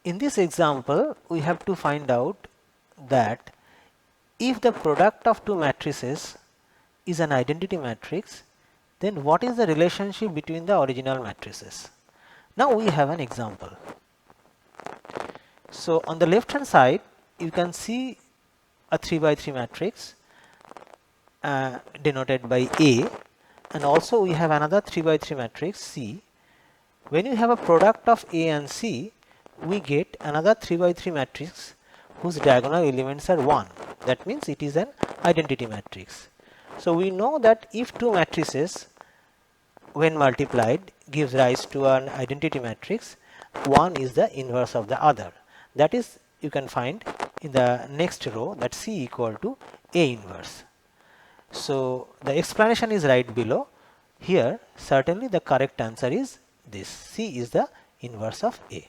In this example, we have to find out that if the product of two matrices is an identity matrix, then what is the relationship between the original matrices? Now we have an example. So on the left hand side, you can see a 3 by 3 matrix denoted by A, and also we have another 3 by 3 matrix C. When you have a product of A and C, we get another 3 by 3 matrix whose diagonal elements are 1. That means it is an identity matrix. So we know that if two matrices when multiplied gives rise to an identity matrix, one is the inverse of the other. That is, you can find in the next row that C equal to A inverse. So the explanation is right below. Here certainly the correct answer is this: C is the inverse of A.